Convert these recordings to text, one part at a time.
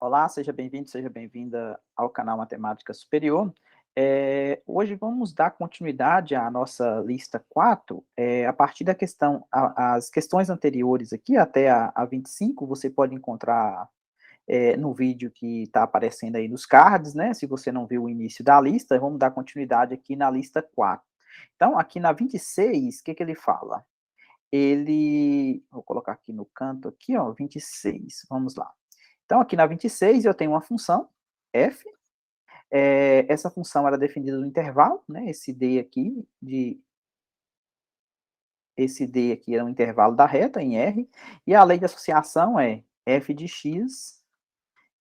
Olá, seja bem-vindo, seja bem-vinda ao canal Matemática Superior. Hoje vamos dar continuidade à nossa lista 4, a partir da questão, as questões anteriores aqui, até a 25, você pode encontrar no vídeo que está aparecendo aí nos cards, né? Se você não viu o início da lista, vamos dar continuidade aqui na lista 4. Então, aqui na 26, o que ele fala? Vou colocar aqui no canto, aqui, ó, 26, vamos lá. Então, aqui na 26 eu tenho uma função, f, essa função era definida no intervalo, né, esse d aqui é um intervalo da reta, em R, e a lei de associação é f de x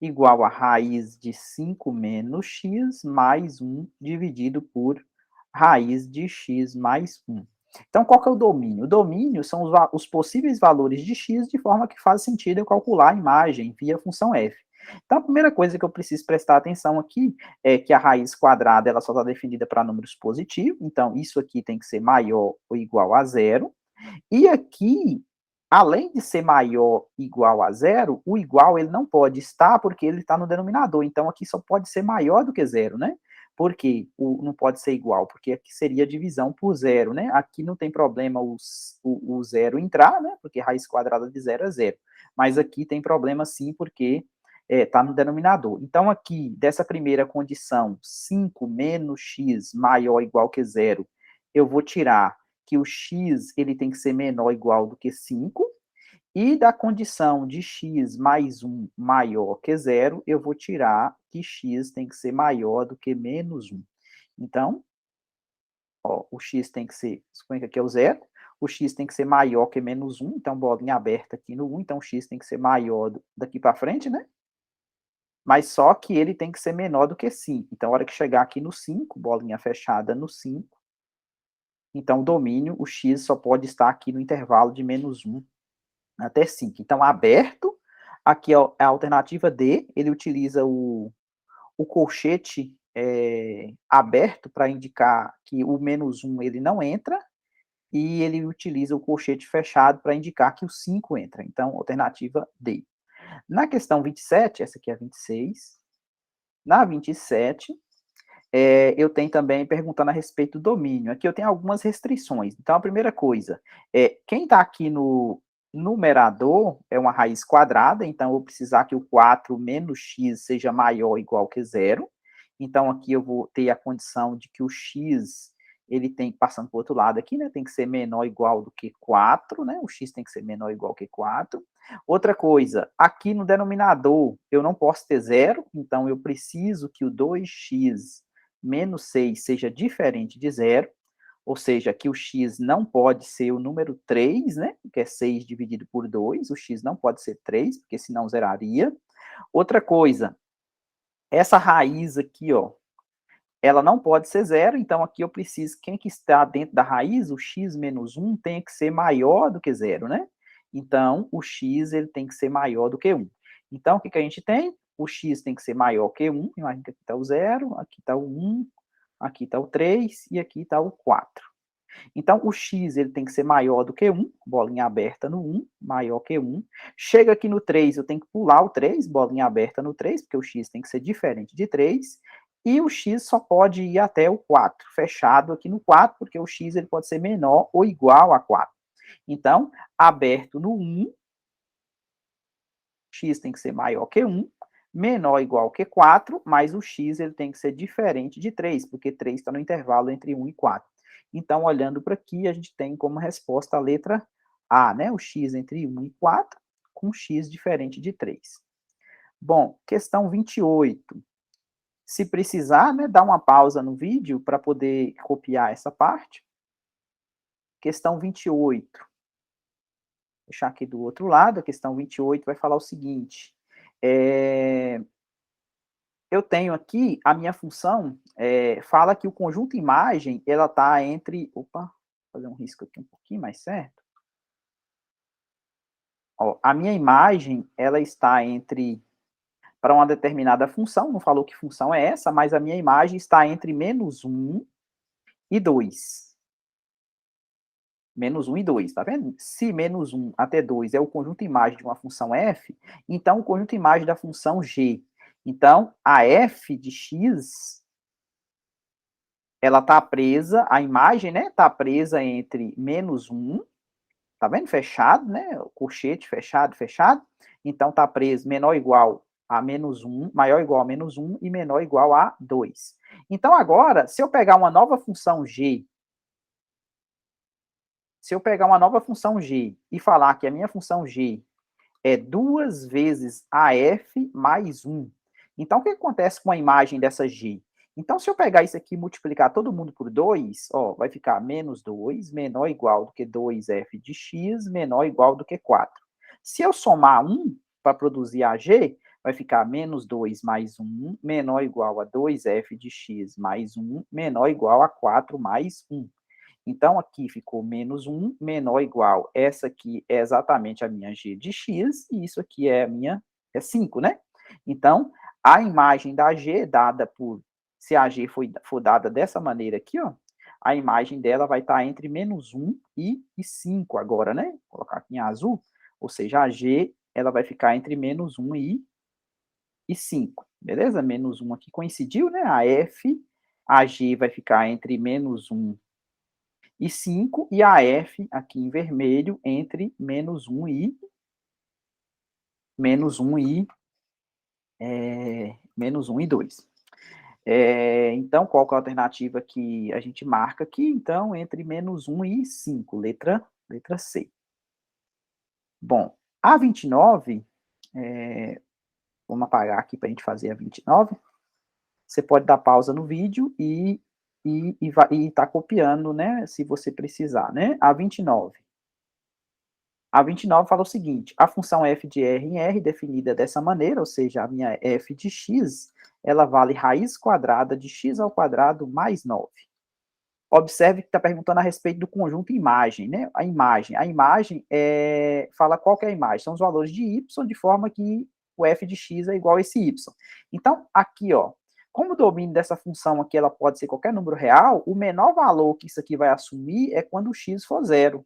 igual a raiz de 5 menos x mais 1 dividido por raiz de x mais 1. Então, qual que é o domínio? O domínio são os possíveis valores de x, de forma que faz sentido eu calcular a imagem via função f. Então, a primeira coisa que eu preciso prestar atenção aqui é que a raiz quadrada ela só está definida para números positivos, então isso aqui tem que ser maior ou igual a zero. E aqui, além de ser maior ou igual a zero, o igual ele não pode estar porque ele está no denominador, então aqui só pode ser maior do que zero, né? Por que não pode ser igual? Porque aqui seria divisão por zero, né? Aqui não tem problema o zero entrar, né? Porque raiz quadrada de zero é zero. Mas aqui tem problema sim, porque está no denominador. Então aqui, dessa primeira condição, 5 menos x maior ou igual que zero, eu vou tirar que o x ele tem que ser menor ou igual do que 5, e da condição de x mais 1 maior que zero, eu vou tirar que x tem que ser maior do que menos 1. Então, ó, o x tem que ser, suponha que aqui é o zero, o x tem que ser maior que menos 1, então bolinha aberta aqui no 1, então o x tem que ser maior daqui para frente, né? Mas só que ele tem que ser menor do que 5. Então, a hora que chegar aqui no 5, bolinha fechada no 5, então o domínio, o x só pode estar aqui no intervalo de menos 1 até 5. Então, aberto, aqui é a alternativa D, ele utiliza o colchete aberto para indicar que o menos 1 ele não entra, e ele utiliza o colchete fechado para indicar que o 5 entra. Então, alternativa D. Na questão 27, essa aqui é a 26, na 27, eu tenho também perguntando a respeito do domínio. Aqui eu tenho algumas restrições. Então, a primeira coisa, quem está aqui no numerador é uma raiz quadrada, então eu vou precisar que o 4 menos x seja maior ou igual que zero. Então, aqui eu vou ter a condição de que o x, ele tem, passando para o outro lado aqui, né, tem que ser menor ou igual do que 4, né, o x tem que ser menor ou igual que 4. Outra coisa, aqui no denominador, eu não posso ter zero, então eu preciso que o 2x menos 6 seja diferente de zero, ou seja, que o x não pode ser o número 3, né, que é 6 dividido por 2, o x não pode ser 3, porque senão zeraria. Outra coisa, essa raiz aqui, ó, ela não pode ser zero, então aqui eu preciso, quem que está dentro da raiz, o x menos 1 tem que ser maior do que zero, né? Então, o x ele tem que ser maior do que 1. Então, o que a gente tem? O x tem que ser maior que 1, imagina que aqui está o 0, aqui está o 1, aqui está o 3 e aqui está o 4. Então, o x ele tem que ser maior do que 1, bolinha aberta no 1, maior que 1. Chega aqui no 3, eu tenho que pular o 3, bolinha aberta no 3, porque o x tem que ser diferente de 3. E o x só pode ir até o 4, fechado aqui no 4, porque o x ele pode ser menor ou igual a 4. Então, aberto no 1, x tem que ser maior que 1, menor ou igual que 4, mas o x ele tem que ser diferente de 3, porque 3 está no intervalo entre 1 e 4. Então, olhando para aqui, a gente tem como resposta a letra A, né? O x entre 1 e 4, com x diferente de 3. Bom, questão 28. Se precisar, né, dá uma pausa no vídeo para poder copiar essa parte. Questão 28. Vou deixar aqui do outro lado, a questão 28 vai falar o seguinte. Eu tenho aqui, a minha função fala que o conjunto imagem, ela está entre... Opa, vou fazer um risco aqui um pouquinho mais certo. Ó, a minha imagem, ela está entre... Para uma determinada função, não falou que função é essa, mas a minha imagem está entre -1 e 2. Menos 1 e 2, tá vendo? Se menos 1 até 2 é o conjunto imagem de uma função f, então o conjunto imagem da função g. Então, a f de x, ela está presa, a imagem, né, está presa entre menos 1, tá vendo? Fechado, né? O colchete fechado, fechado. Então, está preso menor ou igual a menos 1, maior ou igual a menos 1 e menor ou igual a 2. Então, agora, se eu pegar uma nova função g, e falar que a minha função g é 2 vezes AF mais 1. Então, o que acontece com a imagem dessa G? Então, se eu pegar isso aqui e multiplicar todo mundo por 2, ó, vai ficar menos 2, menor ou igual do que 2f de x, menor ou igual do que 4. Se eu somar 1 para produzir a G, vai ficar menos 2 mais 1, menor ou igual a 2f de x mais 1, menor ou igual a 4 mais 1. Então, aqui ficou menos 1, menor ou igual. Essa aqui é exatamente a minha g de x, e isso aqui é a minha, é 5, né? Então, a imagem da g dada por, se a g for dada dessa maneira aqui, ó, a imagem dela vai estar entre menos 1 e 5 agora, né? Vou colocar aqui em azul, ou seja, a g, ela vai ficar entre menos 1 e 5, beleza? Menos 1 aqui coincidiu, né? A f, a g vai ficar entre menos 1 e 5, e a F, aqui em vermelho, entre menos 1 e menos 1 e menos 1 e 2. Então, qual que é a alternativa que a gente marca aqui? Então, entre menos 1 e 5, letra C. Bom, a 29, vamos apagar aqui para a gente fazer a 29. Você pode dar pausa no vídeo e tá copiando, né, se você precisar, né? A 29. A 29 fala o seguinte: a função f de r em R, definida dessa maneira, ou seja, a minha f de x, ela vale raiz quadrada de x ao quadrado mais 9. Observe que está perguntando a respeito do conjunto imagem, né? A imagem fala qual que é a imagem, são os valores de y, de forma que o f de x é igual a esse y. Então, aqui, ó, como o domínio dessa função aqui ela pode ser qualquer número real, o menor valor que isso aqui vai assumir é quando o x for zero.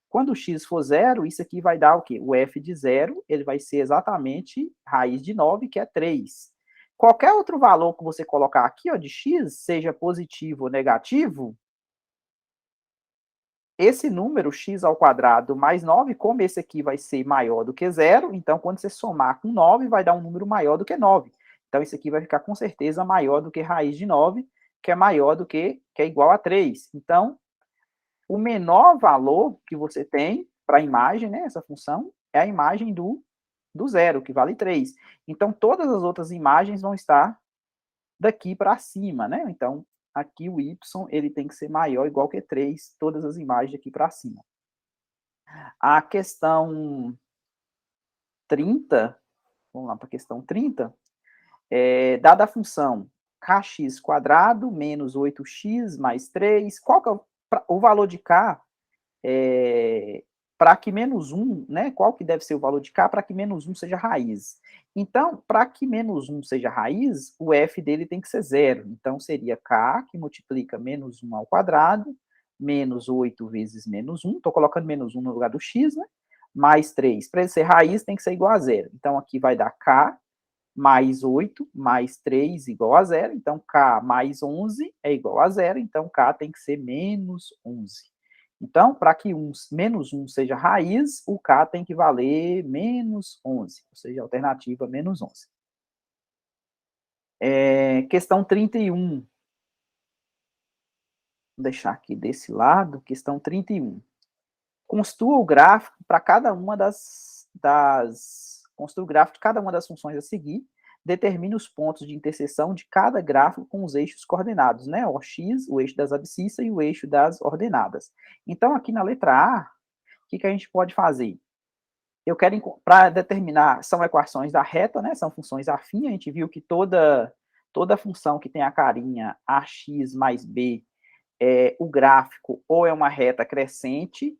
Quando o x for zero, isso aqui vai dar o quê? O f de zero, ele vai ser exatamente raiz de 9, que é 3. Qualquer outro valor que você colocar aqui, ó, de x, seja positivo ou negativo, esse número, x ao quadrado mais 9, como esse aqui vai ser maior do que zero, então quando você somar com 9, vai dar um número maior do que 9. Então isso aqui vai ficar com certeza maior do que raiz de 9, que é maior do que é igual a 3. Então, o menor valor que você tem para a imagem, né, essa função, é a imagem do zero, que vale 3. Então, todas as outras imagens vão estar daqui para cima, né? Então, aqui o y, ele tem que ser maior ou igual que 3, todas as imagens daqui para cima. A questão 30, vamos lá para a questão 30, dada a função kx quadrado menos 8x mais 3, qual que é o valor de k para que menos 1, né? Qual que deve ser o valor de k para que menos 1 seja raiz? Então, para que menos 1 seja raiz, o f dele tem que ser zero. Então, seria k, que multiplica menos 1 ao quadrado, menos 8 vezes menos 1. Estou colocando menos 1 no lugar do x, né? Mais 3. Para ele ser raiz, tem que ser igual a zero. Então, aqui vai dar k mais 8 mais 3 igual a zero. Então, k mais 11 é igual a zero. Então, k tem que ser menos 11. Então, para que menos 1 seja raiz, o k tem que valer menos 11, ou seja, a alternativa menos 11. Questão 31. Vou deixar aqui desse lado, questão 31. Construa o gráfico para cada uma construa o gráfico de cada uma das funções a seguir, determine os pontos de interseção de cada gráfico com os eixos coordenados, né? O x, o eixo das abscissas e o eixo das ordenadas. Então, aqui na letra A, o que a gente pode fazer? Eu quero, para determinar, são equações da reta, né? São funções afins. A gente viu que toda função que tem a carinha ax mais b, o gráfico ou é uma reta crescente,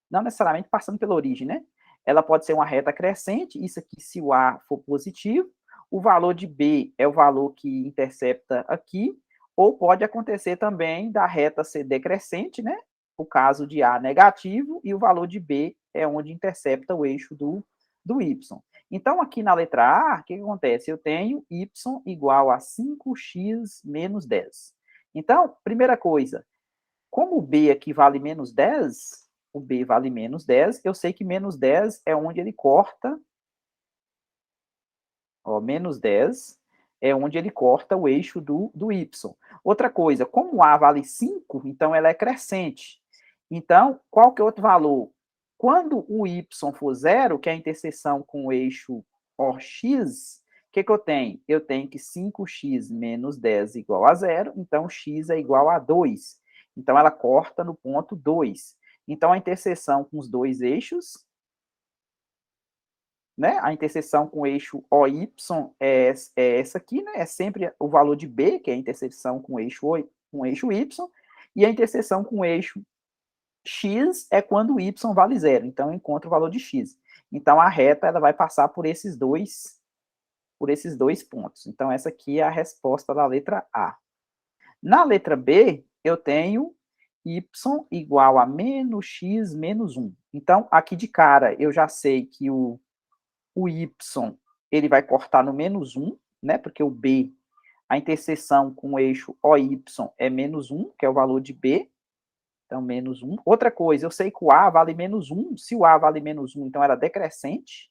não necessariamente passando pela origem, né? Ela pode ser uma reta crescente, isso aqui se o A for positivo, o valor de B é o valor que intercepta aqui, ou pode acontecer também da reta ser decrescente, né? o caso de A negativo e o valor de B é onde intercepta o eixo do y. Então, aqui na letra A, o que acontece? Eu tenho y igual a 5x menos 10. Então, primeira coisa, como o B aqui vale menos 10, o B vale menos 10, eu sei que menos 10 é onde ele corta, ó, menos 10 é onde ele corta o eixo do y. Outra coisa, como A vale 5, então ela é crescente. Então, qual que é outro valor? Quando o y for zero, que é a interseção com o eixo OX, o que eu tenho? Eu tenho que 5x menos 10 igual a zero, então x é igual a 2. Então, ela corta no ponto 2. Então, a interseção com os dois eixos, né? A interseção com o eixo OY é essa aqui, né? É sempre o valor de B, que é a interseção com o eixo Y, e a interseção com o eixo X é quando o Y vale zero. Então, eu encontro o valor de X. Então, a reta ela vai passar por esses dois pontos. Então, essa aqui é a resposta da letra A. Na letra B, eu tenho y igual a menos x menos 1. Então, aqui de cara, eu já sei que o y ele vai cortar no menos 1, né? Porque o B, a interseção com o eixo OY é menos 1, que é o valor de B. Então, menos 1. Outra coisa, eu sei que o A vale menos 1. Se o A vale menos 1, então ela é decrescente.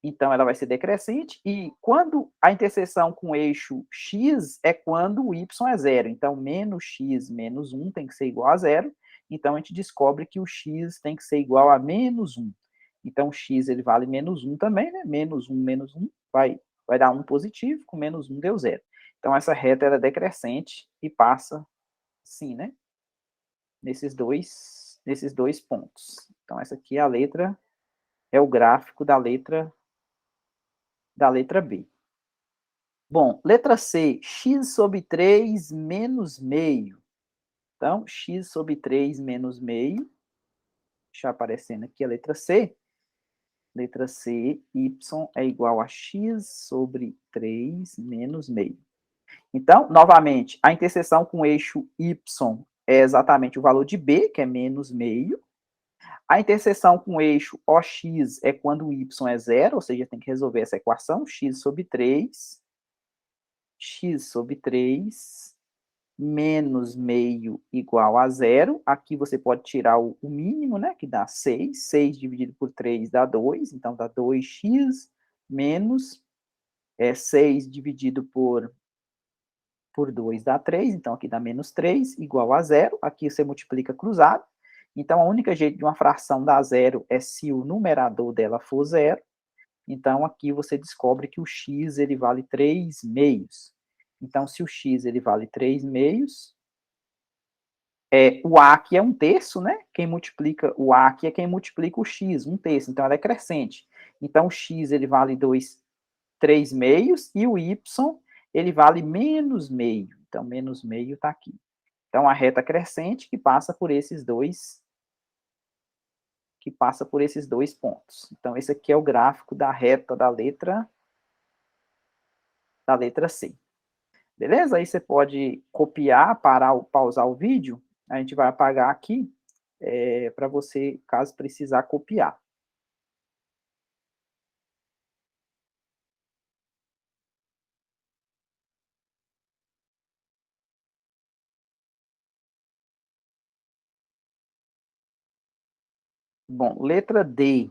Então, ela vai ser decrescente. E quando a interseção com o eixo X é quando o Y é zero. Então, menos X menos 1 tem que ser igual a zero. Então, a gente descobre que o X tem que ser igual a menos 1. Então, X ele vale menos 1 também, né? Menos 1 vai dar 1 positivo, com menos 1 deu zero. Então, essa reta é decrescente e passa sim, né? Nesses dois pontos. Então, essa aqui é a letra, é o gráfico da letra B. Bom, letra C, x sobre 3 menos meio. Então, x sobre 3 menos meio. Deixa aparecendo aqui a letra C. Letra C, y é igual a x sobre 3 menos meio. Então, novamente, a interseção com o eixo y é exatamente o valor de b, que é menos meio. A interseção com o eixo OX é quando o y é zero, ou seja, tem que resolver essa equação, x sobre 3 menos meio igual a zero. Aqui você pode tirar o mínimo, né, que dá 6. 6 dividido por 3 dá 2, então dá 2x menos 6 dividido por 2 dá 3, então aqui dá menos 3, igual a zero. Aqui você multiplica cruzado. Então, a única jeito de uma fração dar zero é se o numerador dela for zero. Então, aqui você descobre que o x ele vale 3 meios. Então, se o x ele vale 3 meios, o a aqui é 1/3, né? Quem multiplica o a aqui é quem multiplica o x, 1/3. Então, ela é crescente. Então, o x ele vale 3 meios e o y ele vale menos meio. Então, menos meio está aqui. Então, a reta crescente que passa por esses dois pontos. Então, esse aqui é o gráfico da reta da letra C. Beleza? Aí você pode copiar, pausar o vídeo. A gente vai apagar aqui para você, caso precisar, copiar. Bom, letra D.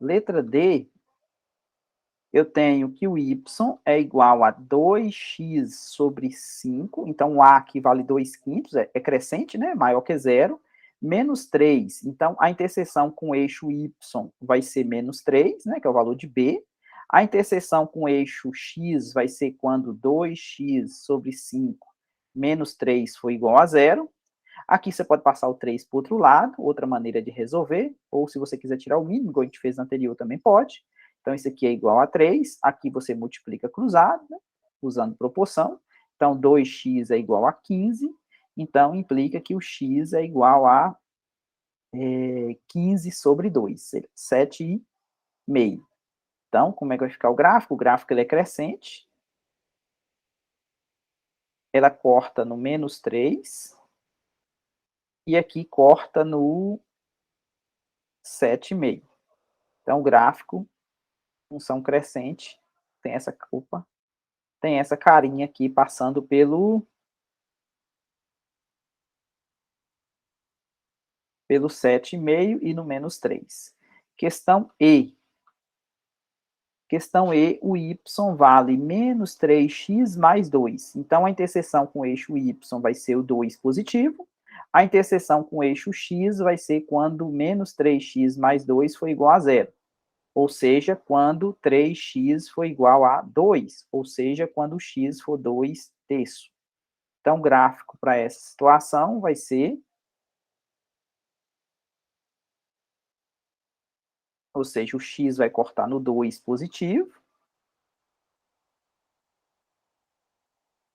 Letra D, eu tenho que o y é igual a 2x sobre 5, então o a aqui vale 2/5, é crescente, né? Maior que zero, menos 3. Então, a interseção com o eixo y vai ser menos 3, né? Que é o valor de b. A interseção com o eixo x vai ser quando 2x sobre 5 menos 3 for igual a zero. Aqui você pode passar o 3 para o outro lado, outra maneira de resolver, ou se você quiser tirar o mínimo, igual a gente fez no anterior, também pode. Então, isso aqui é igual a 3, aqui você multiplica cruzado, né, usando proporção. Então, 2x é igual a 15, então implica que o x é igual a 15 sobre 2, 7,5. Então, como é que vai ficar o gráfico? O gráfico ele é crescente, ela corta no menos 3, e aqui corta no 7,5. Então, o gráfico, função crescente, tem essa, opa, tem essa carinha aqui passando pelo 7,5 e no menos 3. Questão E. Questão E, o y vale menos 3x mais 2. Então, a interseção com o eixo y vai ser o 2 positivo. A interseção com o eixo x vai ser quando menos 3x mais 2 for igual a zero. Ou seja, quando 3x for igual a 2. Ou seja, quando x for 2 terços. Então, o gráfico para essa situação vai ser, ou seja, o x vai cortar no 2 positivo,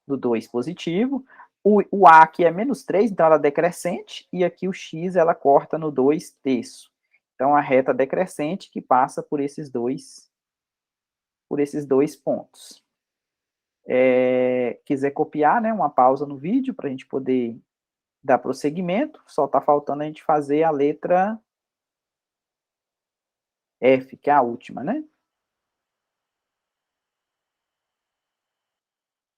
do 2 positivo. O A aqui é menos 3, então ela é decrescente, e aqui o X ela corta no 2 terço. Então, a reta decrescente que passa por esses dois pontos. Quiser copiar, né, uma pausa no vídeo para a gente poder dar prosseguimento, só está faltando a gente fazer a letra F, que é a última, né?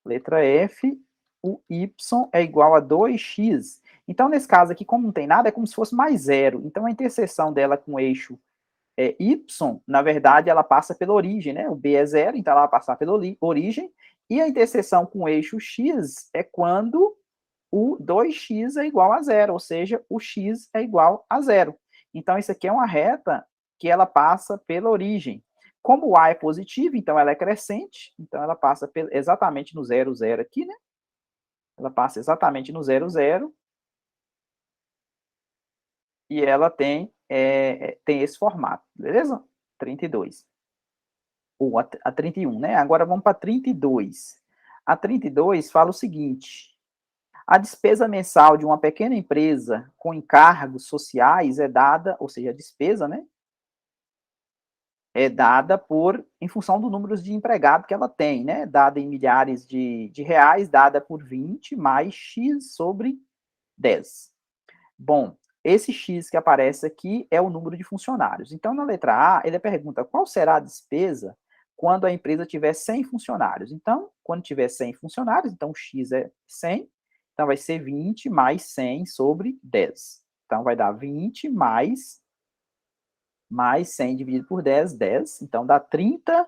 Letra F, o y é igual a 2x. Então, nesse caso aqui, como não tem nada, é como se fosse mais zero. Então, a interseção dela com o eixo y, na verdade, ela passa pela origem, né? O b é zero, então ela vai passar pela origem. E a interseção com o eixo x é quando o 2x é igual a zero, ou seja, o x é igual a zero. Então, isso aqui é uma reta que ela passa pela origem. Como o A é positivo, então ela é crescente, então ela passa exatamente no 0, 0 aqui, né? Ela passa exatamente no 0, 0, e ela tem esse formato, beleza? 32. Ou a 31, né? Agora vamos para 32. A 32 fala o seguinte: a despesa mensal de uma pequena empresa com encargos sociais é dada, ou seja, a despesa, né? É dada em função do número de empregados que ela tem, né? Dada em milhares de reais, dada por 20 mais x sobre 10. Bom, esse x que aparece aqui é o número de funcionários. Então, na letra A, ele pergunta qual será a despesa quando a empresa tiver 100 funcionários. Então, quando tiver 100 funcionários, então x é 100, então vai ser 20 mais 100 sobre 10. Então, vai dar 20 mais 100 dividido por 10, 10. Então, dá 30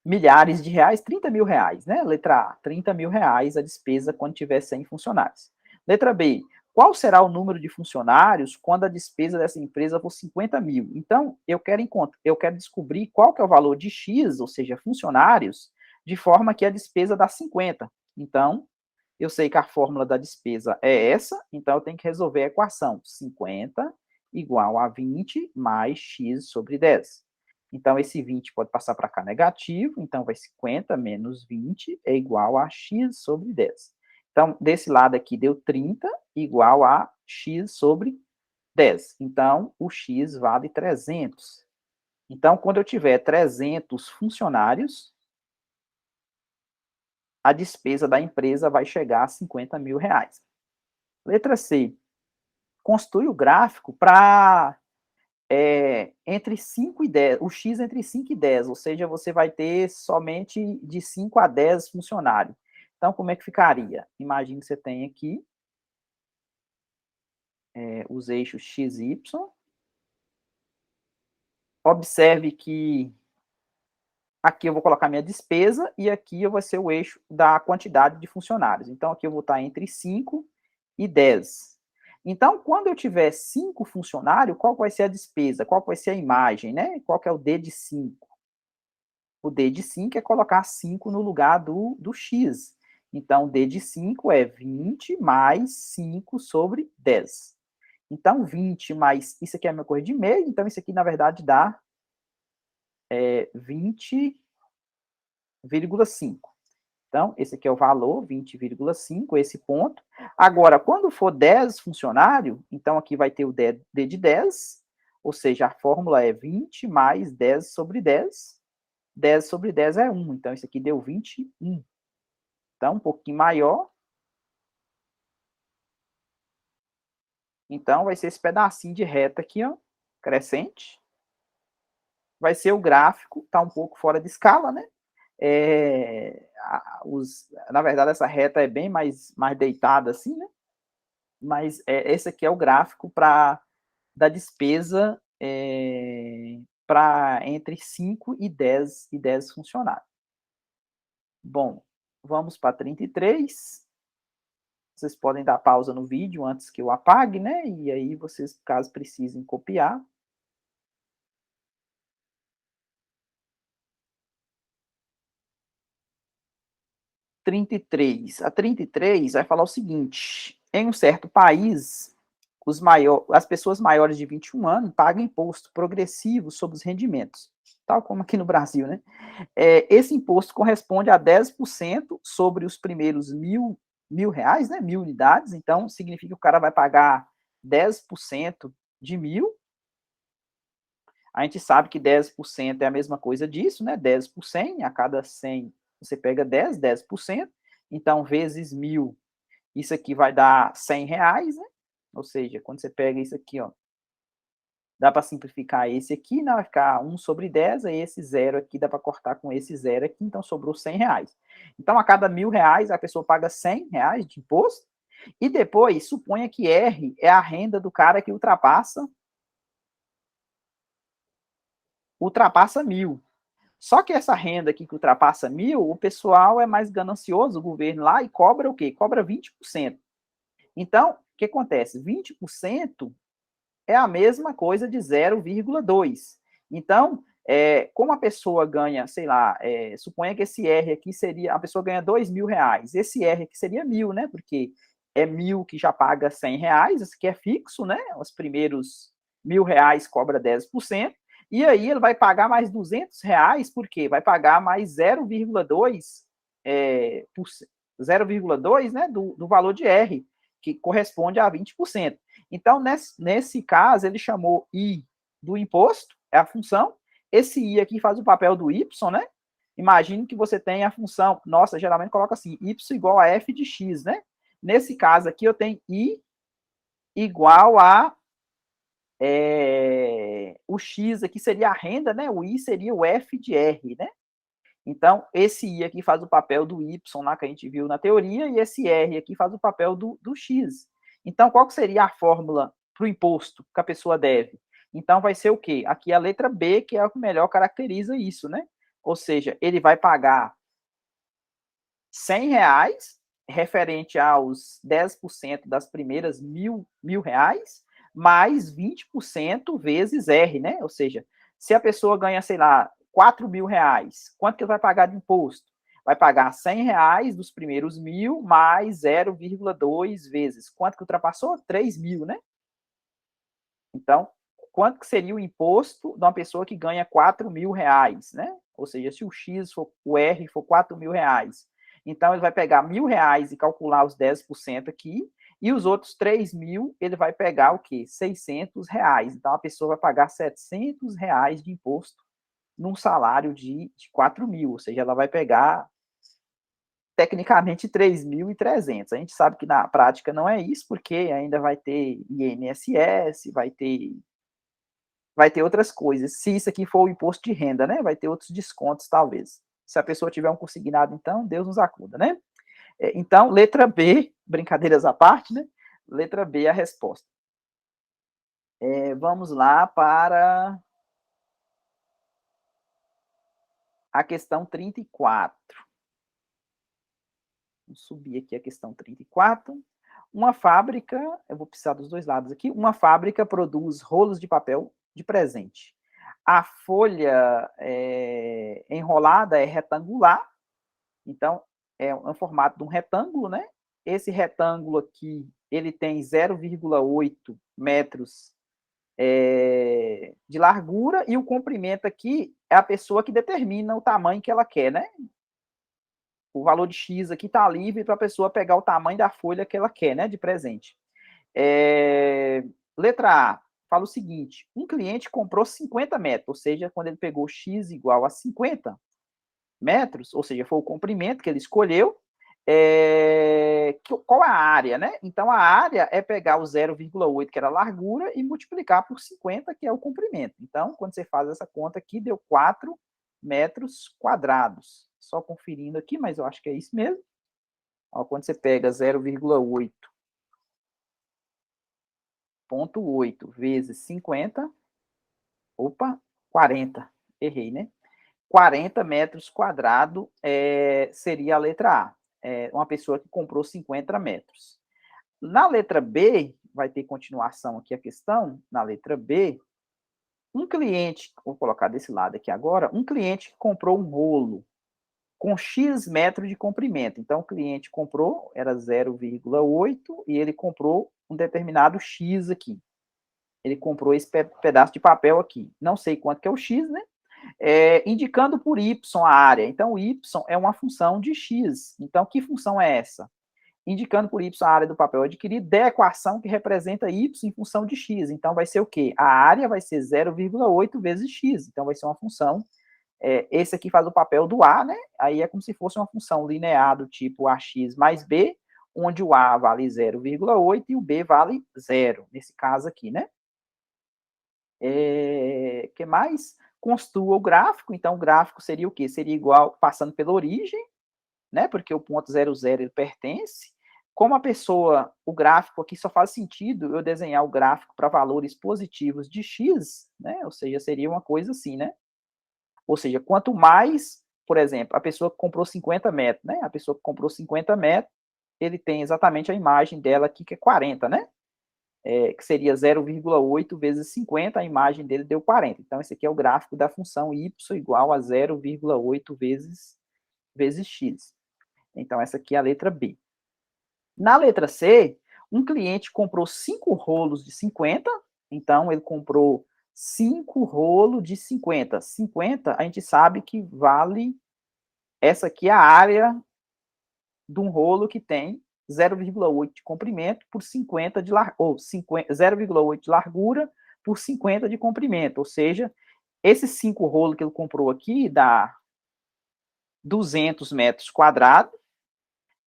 milhares de reais, 30 mil reais, né? Letra A, 30 mil reais a despesa quando tiver 100 funcionários. Letra B, qual será o número de funcionários quando a despesa dessa empresa for 50 mil? Então, eu quero descobrir qual que é o valor de X, ou seja, funcionários, de forma que a despesa dá 50. Então, eu sei que a fórmula da despesa é essa, então eu tenho que resolver a equação 50 igual a 20 mais x sobre 10. Então, esse 20 pode passar para cá negativo, então vai 50 menos 20 é igual a x sobre 10. Então, desse lado aqui deu 30 igual a x sobre 10. Então, o x vale 300. Então, quando eu tiver 300 funcionários, a despesa da empresa vai chegar a 50 mil reais. Letra C. Constitui o gráfico para entre 5 e 10, o X entre 5 e 10, ou seja, você vai ter somente de 5 a 10 funcionários. Então, como é que ficaria? Imagine que você tem aqui os eixos X e Y. Observe que aqui eu vou colocar minha despesa e aqui vai ser o eixo da quantidade de funcionários. Então, aqui eu vou estar entre 5 e 10. Então, quando eu tiver 5 funcionários, qual vai ser a despesa? Qual vai ser a imagem, né? Qual que é o D de 5? O D de 5 é colocar 5 no lugar do X. Então, o D de 5 é 20 mais 5 sobre 10. Então, 20 mais, isso aqui é a minha coisa de meio, então isso aqui, na verdade, dá 20,5. Então, esse aqui é o valor, 20,5, esse ponto. Agora, quando for 10 funcionário, então aqui vai ter o D de 10, ou seja, a fórmula é 20 mais 10 sobre 10. 10 sobre 10 é 1, então isso aqui deu 21. Então, um pouquinho maior. Então, vai ser esse pedacinho de reta aqui, ó, crescente. Vai ser o gráfico, está um pouco fora de escala, né? Na verdade, essa reta é bem mais deitada assim, né? Mas esse aqui é o gráfico da despesa para entre 5 e 10 funcionários. Bom, vamos para 33. Vocês podem dar pausa no vídeo antes que eu apague, né? E aí vocês, caso precisem copiar. 33. A 33 vai falar o seguinte: em um certo país, as pessoas maiores de 21 anos pagam imposto progressivo sobre os rendimentos, tal como aqui no Brasil, né? Esse imposto corresponde a 10% sobre os primeiros mil reais, né? 1.000 unidades, então significa que o cara vai pagar 10% de 1.000. A gente sabe que 10% é a mesma coisa disso, né? 10 por 100, a cada 100 você pega 10%. Então, vezes 1.000, isso aqui vai dar 100 reais, né? Ou seja, quando você pega isso aqui, ó, dá para simplificar esse aqui, né? Vai ficar 1 sobre 10, aí esse zero aqui dá para cortar com esse zero aqui, então sobrou 100 reais. Então, a cada 1.000 reais, a pessoa paga 100 reais de imposto, e depois, suponha que R é a renda do cara que ultrapassa 1.000. Só que essa renda aqui que ultrapassa 1.000, o pessoal é mais ganancioso, o governo lá, e cobra o quê? Cobra 20%. Então, o que acontece? 20% é a mesma coisa de 0,2. Então, como a pessoa ganha, sei lá, suponha que esse R aqui seria, a pessoa ganha 2.000 reais, esse R aqui seria 1.000, né? Porque é 1.000 que já paga 100 reais, esse aqui é fixo, né? Os primeiros 1.000 reais cobra 10%, e aí ele vai pagar mais 200 reais, por quê? Vai pagar mais 0,2, 0,2, né, do valor de R, que corresponde a 20%. Então, nesse caso, ele chamou I do imposto, é a função. Esse I aqui faz o papel do Y, né? Imagine que você tem a função, nossa, geralmente coloca assim, Y igual a F de X, né? Nesse caso aqui, eu tenho I igual a o X aqui seria a renda, né? O I seria o F de R, né? Então, esse I aqui faz o papel do Y lá que a gente viu na teoria, e esse R aqui faz o papel do X. Então, qual que seria a fórmula para o imposto que a pessoa deve? Então, vai ser o quê? Aqui a letra B, que é o que melhor caracteriza isso, né? Ou seja, ele vai pagar 100 reais, referente aos 10% das primeiras mil reais, mais 20% vezes R, né? Ou seja, se a pessoa ganha, sei lá, 4.000 reais, quanto que vai pagar de imposto? Vai pagar 100 reais dos primeiros 1.000, mais 0,2 vezes. Quanto que ultrapassou? 3.000, né? Então, quanto que seria o imposto de uma pessoa que ganha 4.000 reais, né? Ou seja, se o X for, o R for 4.000 reais, então ele vai pegar 1.000 reais e calcular os 10% aqui, e os outros 3.000 ele vai pegar o quê? 600 reais. Então a pessoa vai pagar 700 reais de imposto num salário de 4.000, ou seja, ela vai pegar tecnicamente 3.300. A gente sabe que na prática não é isso, porque ainda vai ter INSS, vai ter outras coisas. Se isso aqui for o imposto de renda, né? Vai ter outros descontos, talvez. Se a pessoa tiver um consignado, então, Deus nos acuda, né? Então, letra B, brincadeiras à parte, né? Letra B é a resposta. Vamos lá para a questão 34. Vamos subir aqui a questão 34. Uma fábrica, eu vou precisar dos dois lados aqui, uma fábrica produz rolos de papel de presente. A folha enrolada é retangular, então é um formato de um retângulo, né? Esse retângulo aqui, ele tem 0,8 metros de largura, e o comprimento aqui é a pessoa que determina o tamanho que ela quer, né? O valor de X aqui está livre para a pessoa pegar o tamanho da folha que ela quer, né, de presente. Letra A, fala o seguinte: um cliente comprou 50 metros, ou seja, quando ele pegou X igual a 50 metros, ou seja, foi o comprimento que ele escolheu, qual é a área, né? Então, a área é pegar o 0,8, que era a largura, e multiplicar por 50, que é o comprimento. Então, quando você faz essa conta aqui, deu 4 metros quadrados. Só conferindo aqui, mas eu acho que é isso mesmo. Ó, quando você pega 0,8 vezes 50, opa, 40, errei, né? 40 metros quadrados seria a letra A. Uma pessoa que comprou 50 metros. Na letra B, vai ter continuação aqui a questão, na letra B, um cliente, vou colocar desse lado aqui agora, um cliente que comprou um rolo com X metros de comprimento. Então, o cliente comprou, era 0,8, e ele comprou um determinado X aqui. Ele comprou esse pedaço de papel aqui. Não sei quanto que é o X, né? Indicando por y a área. Então, y é uma função de x. Então, que função é essa? Indicando por y a área do papel adquirido, da equação que representa y em função de x. Então, vai ser o quê? A área vai ser 0,8 vezes x. Então, vai ser uma função. Esse aqui faz o papel do a, né? Aí é como se fosse uma função linear do tipo ax mais b, onde o a vale 0,8 e o b vale 0, nesse caso aqui, né? Que mais? Construa o gráfico. Então, o gráfico seria o quê? Seria igual, passando pela origem, né? Porque o ponto 00 ele pertence. Como a pessoa, o gráfico aqui só faz sentido eu desenhar o gráfico para valores positivos de x, né? Ou seja, seria uma coisa assim, né? Ou seja, quanto mais, por exemplo, a pessoa que comprou 50 metros, né? A pessoa que comprou 50 metros, ele tem exatamente a imagem dela aqui, que é 40, né? Que seria 0,8 vezes 50, a imagem dele deu 40. Então, esse aqui é o gráfico da função y igual a 0,8 vezes x. Então, essa aqui é a letra B. Na letra C, um cliente comprou 5 rolos de 50, então ele comprou 5 rolos de 50. 50, a gente sabe que vale, essa aqui é a área de um rolo que tem 0,8 de comprimento por 50 de largura, ou 0,8 de largura por 50 de comprimento, ou seja, esses 5 rolos que ele comprou aqui dá 200 metros quadrados,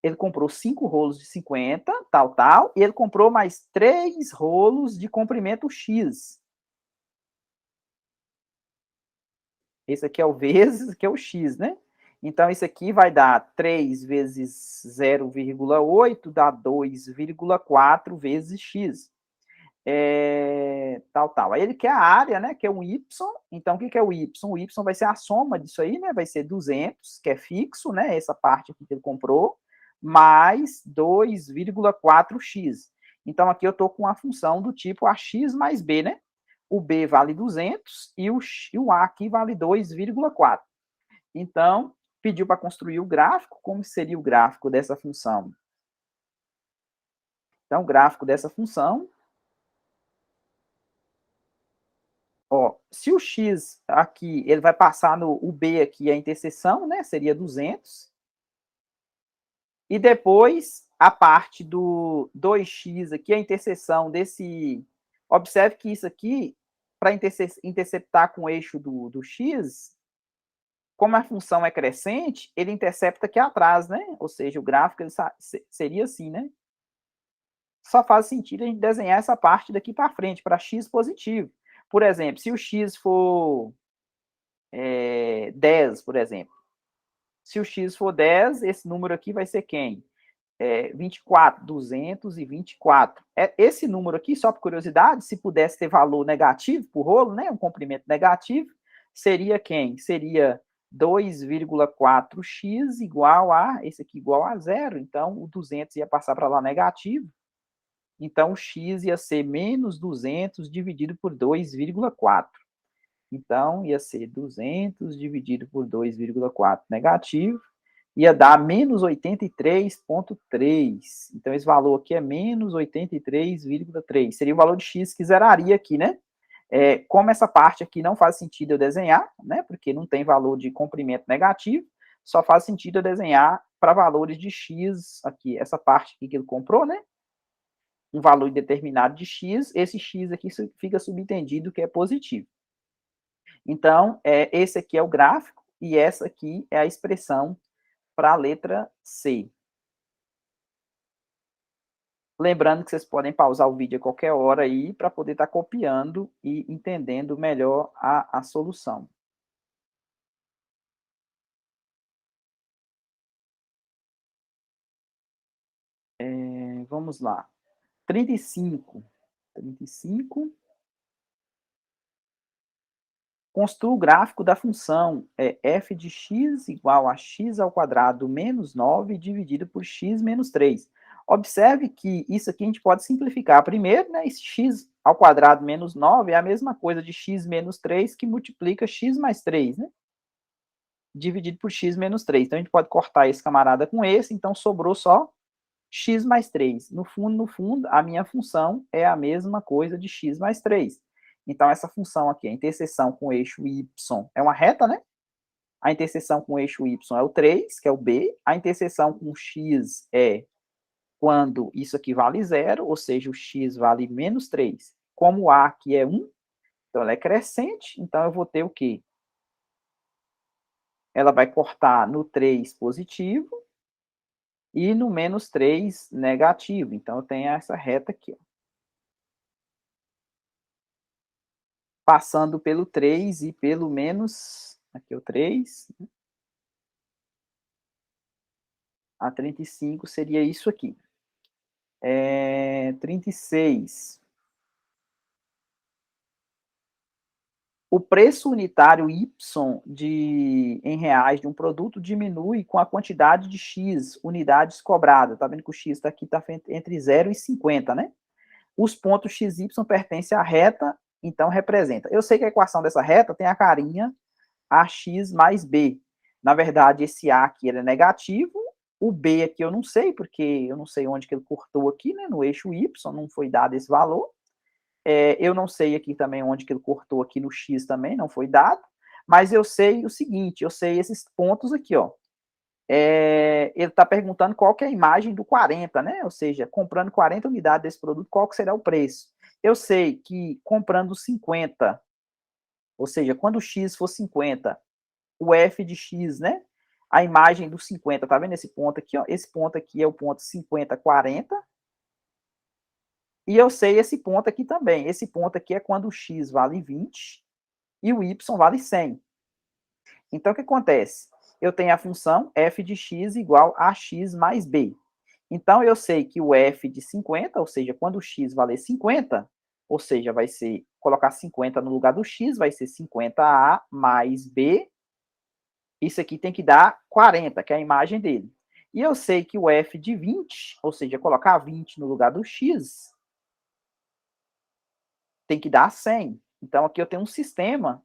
ele comprou 5 rolos de 50, tal, e ele comprou mais 3 rolos de comprimento X. Esse aqui é o vezes, que é o X, né? Então, isso aqui vai dar 3 vezes 0,8, dá 2,4 vezes x. Tal. Aí ele quer a área, né, que é um y. Então, o que é o y? O y vai ser a soma disso aí, né? Vai ser 200, que é fixo, né? Essa parte aqui que ele comprou, mais 2,4x. Então, aqui eu estou com uma função do tipo ax mais b, né? O b vale 200 e o a aqui vale 2,4. Então, pediu para construir o gráfico. Como seria o gráfico dessa função? Então, o gráfico dessa função, ó, se o x aqui, ele vai passar no o b aqui, a interseção, né, seria 200. E depois, a parte do 2x aqui, a interseção desse... Observe que isso aqui, para interceptar com o eixo do x, como a função é crescente, ele intercepta aqui atrás, né? Ou seja, o gráfico ele seria assim, né? Só faz sentido a gente desenhar essa parte daqui para frente, para x positivo. Por exemplo, se o x for 10, por exemplo. Se o x for 10, esse número aqui vai ser quem? 24, 224. Esse número aqui, só por curiosidade, se pudesse ter valor negativo por rolo, né, um comprimento negativo, seria quem? Seria 2,4x igual a, esse aqui igual a zero. Então, o 200 ia passar para lá negativo. Então, o x ia ser menos 200 dividido por 2,4. Então, ia ser 200 dividido por 2,4 negativo, ia dar menos 83,3. Então, esse valor aqui é menos 83,3. Seria o valor de x que zeraria aqui, né? Como essa parte aqui não faz sentido eu desenhar, né? Porque não tem valor de comprimento negativo, só faz sentido eu desenhar para valores de x aqui. Essa parte aqui que ele comprou, né? Um valor determinado de x, esse x aqui fica subentendido que é positivo. Então, esse aqui é o gráfico e essa aqui é a expressão para a letra C. Lembrando que vocês podem pausar o vídeo a qualquer hora aí para poder estar copiando e entendendo melhor a solução. Vamos lá. 35. 35. Construa o gráfico da função f de x igual a x ao quadrado menos 9 dividido por x menos 3. Observe que isso aqui a gente pode simplificar. Primeiro, né, esse x ao quadrado menos 9 é a mesma coisa de x menos 3 que multiplica x mais 3, né? Dividido por x menos 3. Então, a gente pode cortar esse camarada com esse, então sobrou só x mais 3. No fundo, a minha função é a mesma coisa de x mais 3. Então, essa função aqui, a interseção com o eixo y, é uma reta, né? A interseção com o eixo y é o 3, que é o b. A interseção com o x é quando isso aqui vale 0, ou seja, o x vale menos 3. Como o a aqui é 1, então ela é crescente, então eu vou ter o quê? Ela vai cortar no 3 positivo e no menos 3 negativo. Então, eu tenho essa reta aqui, ó. Passando pelo 3 e pelo menos, aqui é o 3, a 35 seria isso aqui. 36. O preço unitário Y em reais de um produto diminui com a quantidade de X unidades cobradas. Tá vendo que o X está aqui, tá entre 0 e 50, né? Os pontos x, y pertencem à reta, então representa. Eu sei que a equação dessa reta tem a carinha ax mais b. Na verdade, esse a aqui é negativo, o b aqui eu não sei, porque eu não sei onde que ele cortou aqui, né, no eixo y, não foi dado esse valor. Eu não sei aqui também onde que ele cortou aqui no x também, não foi dado. Mas eu sei o seguinte, eu sei esses pontos aqui, ó. Ele está perguntando qual que é a imagem do 40, né? Ou seja, comprando 40 unidades desse produto, qual que será o preço? Eu sei que comprando 50, ou seja, quando o x for 50, o f de x, né? A imagem do 50, tá vendo esse ponto aqui, ó? Esse ponto aqui é o ponto 50, 40. E eu sei esse ponto aqui também. Esse ponto aqui é quando o x vale 20 e o y vale 100. Então, o que acontece? Eu tenho a função f de x igual a x mais b. Então, eu sei que o f de 50, ou seja, quando o x valer 50, ou seja, vai ser, colocar 50 no lugar do x, vai ser 50a mais b. Isso aqui tem que dar 40, que é a imagem dele. E eu sei que o f de 20, ou seja, colocar 20 no lugar do x, tem que dar 100. Então, aqui eu tenho um sistema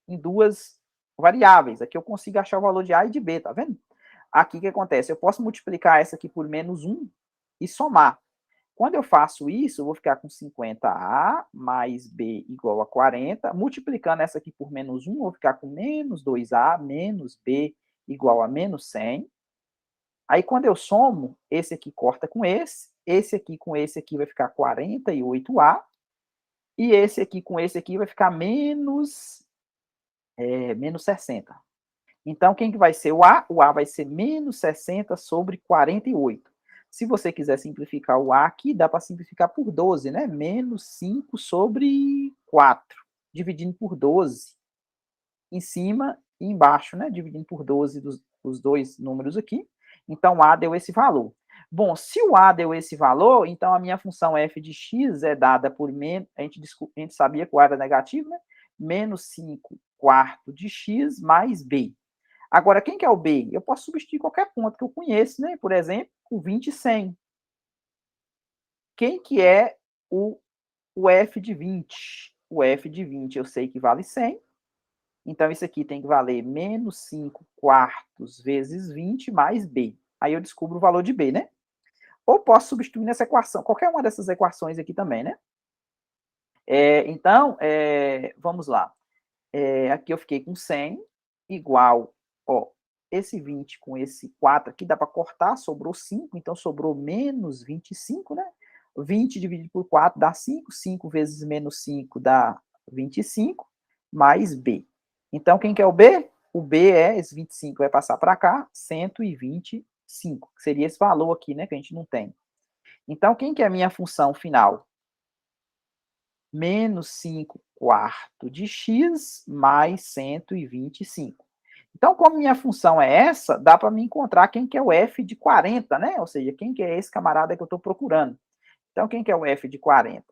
em duas variáveis. Aqui eu consigo achar o valor de A e de B, tá vendo? Aqui o que acontece? Eu posso multiplicar essa aqui por menos 1 e somar. Quando eu faço isso, eu vou ficar com 50A mais B igual a 40. Multiplicando essa aqui por menos 1, eu vou ficar com menos 2A menos B igual a menos 100. Aí, quando eu somo, esse aqui corta com esse aqui com esse aqui vai ficar 48A, e esse aqui com esse aqui vai ficar menos 60. Então, quem que vai ser o A? O A vai ser menos 60 sobre 48. Se você quiser simplificar o A aqui, dá para simplificar por 12, né? Menos 5 sobre 4, dividindo por 12. Em cima e embaixo, né? Dividindo por 12 os dois números aqui. Então, o A deu esse valor. Bom, se o A deu esse valor, então a minha função f de x é dada por menos, a gente sabia que o A era negativo, né? Menos 5 quarto de x mais b. Agora, quem que é o b? Eu posso substituir qualquer ponto que eu conheço, né? Por exemplo, o 20 e 100. Quem que é o f de 20? O f de 20 eu sei que vale 100. Então, isso aqui tem que valer menos 5 quartos vezes 20 mais b. Aí eu descubro o valor de b, né? Ou posso substituir nessa equação, qualquer uma dessas equações aqui também, né? Então, vamos lá. Aqui eu fiquei com 100 igual, ó, esse 20 com esse 4 aqui dá para cortar, sobrou 5, então sobrou menos 25, né? 20 dividido por 4 dá 5, 5 vezes menos 5 dá 25, mais b. Então, quem que é o b? O b esse 25 vai passar para cá, 125, que seria esse valor aqui, né, que a gente não tem. Então, quem que é a minha função final? Menos 5 quartos de x mais 125. Então, como minha função é essa, dá para me encontrar quem que é o f de 40, né? Ou seja, quem que é esse camarada que eu estou procurando. Então, quem que é o f de 40?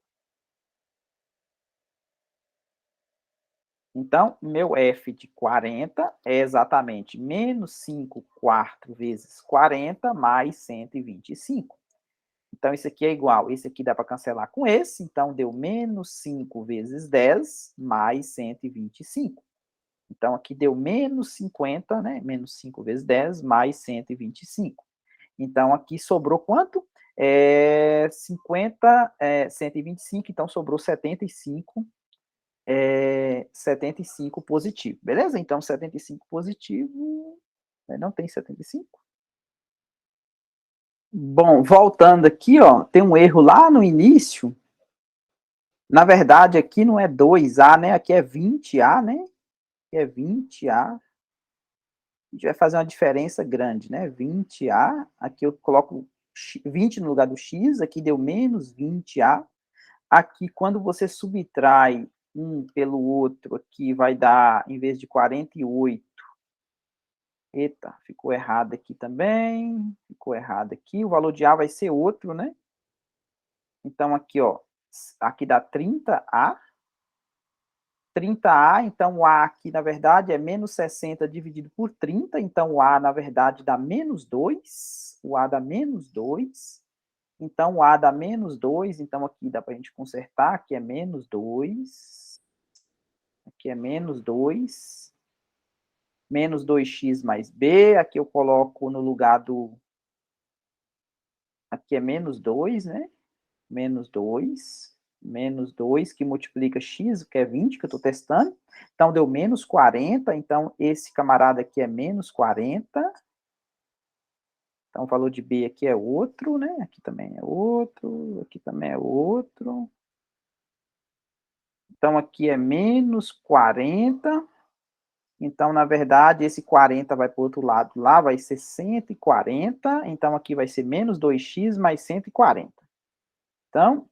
Então, meu f de 40 é exatamente menos 5 quartos vezes 40 mais 125. Então, isso aqui é igual, esse aqui dá para cancelar com esse, então deu menos 5 vezes 10 mais 125. Então, aqui deu menos 50, né? Menos 5 vezes 10 mais 125. Então, aqui sobrou quanto? 125, então sobrou 75 positivo, beleza? Então, 75 positivo, não tem 75? Bom, voltando aqui, ó, tem um erro lá no início. Na verdade, aqui não é 2A, né? Aqui é 20A, né? Aqui é 20A. A gente vai fazer uma diferença grande, né? 20A, aqui eu coloco 20 no lugar do x, aqui deu menos 20A. Aqui, quando você subtrai um pelo outro, aqui vai dar, em vez de 48, eita, ficou errado aqui também, ficou errado aqui, o valor de A vai ser outro, né? Então, aqui, ó, aqui dá 30A, 30A, então o A aqui, na verdade, é menos 60 dividido por 30, então o A, na verdade, dá menos 2, o A dá menos 2, então o A dá menos 2, então aqui dá para a gente consertar, aqui é menos 2, aqui é menos 2, menos 2x mais b, aqui eu coloco no lugar do, aqui é menos 2, né? Menos 2 que multiplica x, que é 20, que eu estou testando. Então, deu menos 40. Então, esse camarada aqui é menos 40. Então, o valor de b aqui é outro, né? Aqui também é outro, aqui também é outro. Então, aqui é menos 40. Então, na verdade, esse 40 vai para o outro lado. Lá vai ser 140. Então, aqui vai ser menos 2x mais 140. Então,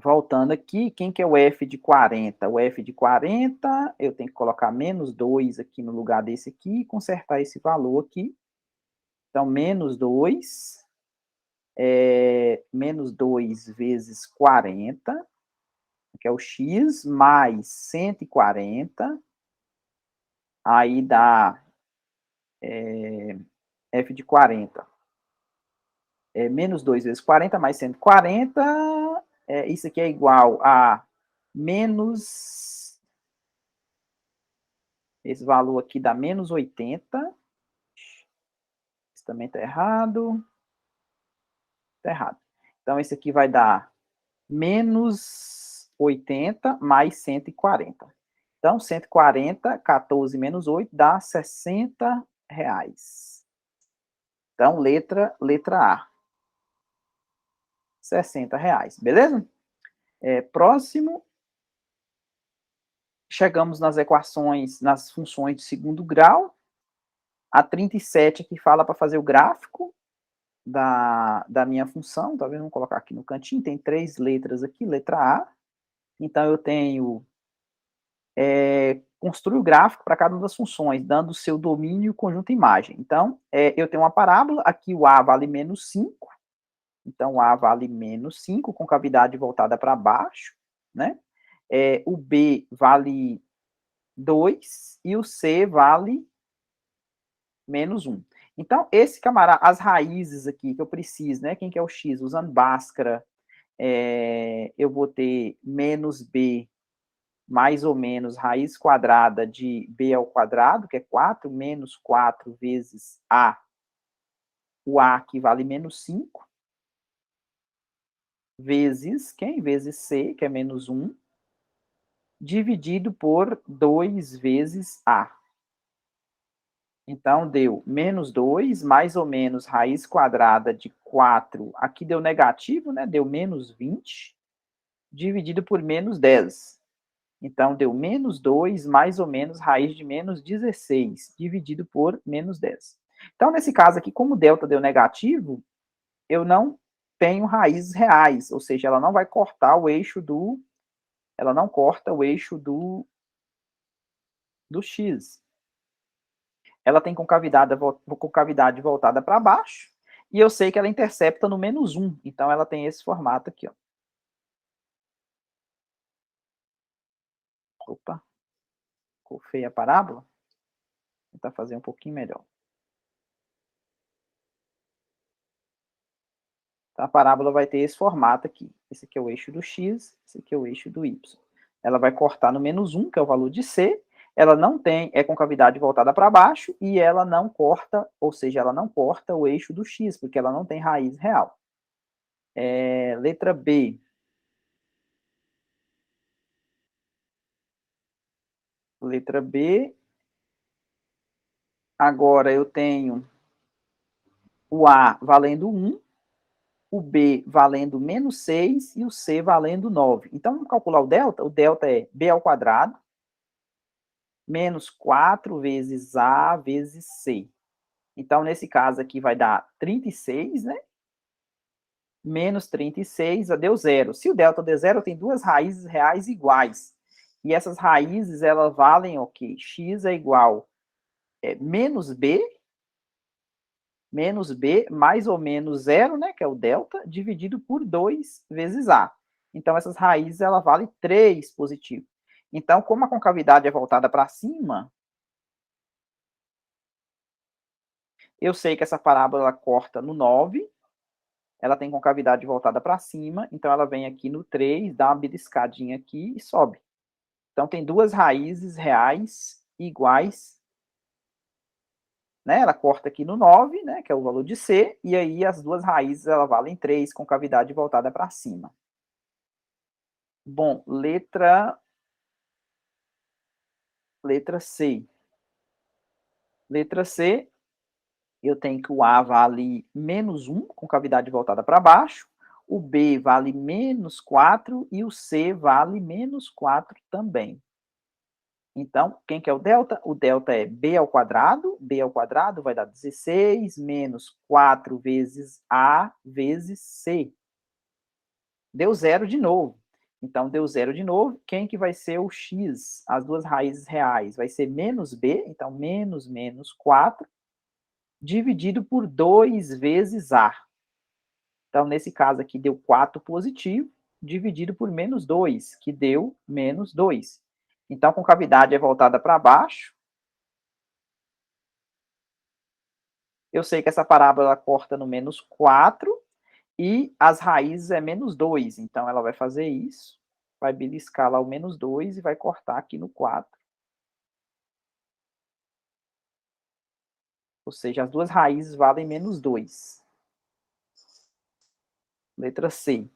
voltando aqui, quem que é o f de 40? O f de 40, eu tenho que colocar menos 2 aqui no lugar desse aqui e consertar esse valor aqui. Então, menos 2, menos 2 vezes 40, que é o x, mais 140, aí dá f de 40. Menos 2 vezes 40 mais 140, isso aqui é igual a menos, esse valor aqui dá menos 80, isso também está errado, está errado. Então, esse aqui vai dar menos 80 mais 140. Então, 140, 14 menos 8 dá 60 reais. Então, letra A. 60 reais, beleza? Próximo, chegamos nas equações, nas funções de segundo grau. A 37 aqui fala para fazer o gráfico da minha função, tá vendo? Vamos colocar aqui no cantinho, tem 3 letras aqui, letra A. Então, eu tenho, construir o gráfico para cada uma das funções, dando o seu domínio conjunto imagem. Então, eu tenho uma parábola, aqui o A vale menos 5, então o A vale menos 5, com cavidade voltada para baixo, né? O B vale 2 e o C vale menos 1. Então, esse camarada, as raízes aqui que eu preciso, né? Quem que é o x? Usando Bhaskara, eu vou ter menos b mais ou menos raiz quadrada de b ao quadrado, que é 4, menos 4 vezes a. O a aqui vale menos 5, vezes quem? Vezes c, que é menos 1, dividido por 2 vezes a. Então, deu menos 2, mais ou menos raiz quadrada de 4. Aqui deu negativo, né? Deu menos 20, dividido por menos 10. Então, deu menos 2, mais ou menos raiz de menos 16, dividido por menos 10. Então, nesse caso aqui, como o delta deu negativo, eu não tenho raízes reais, ou seja, ela não vai cortar o eixo ela não corta o eixo do x. Ela tem concavidade voltada para baixo, e eu sei que ela intercepta no -1, então ela tem esse formato aqui, ó. Opa, ficou feia a parábola? Vou tentar fazer um pouquinho melhor. Então, a parábola vai ter esse formato aqui. Esse aqui é o eixo do x, esse aqui é o eixo do y. Ela vai cortar no -1, que é o valor de c, ela não tem, é concavidade voltada para baixo, e ela não corta, ou seja, ela não corta o eixo do x, porque ela não tem raiz real. Letra B. Letra B. Agora eu tenho o A valendo 1, o B valendo -6 e o C valendo 9. Então, vamos calcular o delta. O delta é B ao quadrado menos 4 vezes A vezes C. Então, nesse caso aqui vai dar 36, né? Menos 36, deu zero. Se o delta der zero, tem duas raízes reais iguais. E essas raízes, elas valem o quê? X é igual menos B mais ou menos zero, né, que é o delta, dividido por 2 vezes A. Então, essas raízes, ela vale 3 positivo. Então, como a concavidade é voltada para cima, eu sei que essa parábola ela corta no 9, ela tem concavidade voltada para cima, então ela vem aqui no 3, dá uma beliscadinha aqui e sobe. Então, tem duas raízes reais iguais, né? Ela corta aqui no 9, né, que é o valor de C, e aí as duas raízes ela valem 3, com cavidade voltada para cima. Bom, letra C. Letra C, eu tenho que o A vale -1, com cavidade voltada para baixo, o B vale -4 e o C vale -4 também. Então, quem que é o delta? O delta é b ao quadrado vai dar 16 menos 4 vezes A vezes C. Deu zero de novo. Então, deu zero de novo. Quem que vai ser o x? As duas raízes reais. Vai ser menos b, então menos 4, dividido por 2 vezes a. Então, nesse caso aqui, deu 4 positivo, dividido por -2, que deu -2. Então, a concavidade é voltada para baixo. Eu sei que essa parábola corta no -4, e as raízes é -2. Então, ela vai fazer isso, vai beliscar lá o -2 e vai cortar aqui no 4. Ou seja, as duas raízes valem -2. Letra C.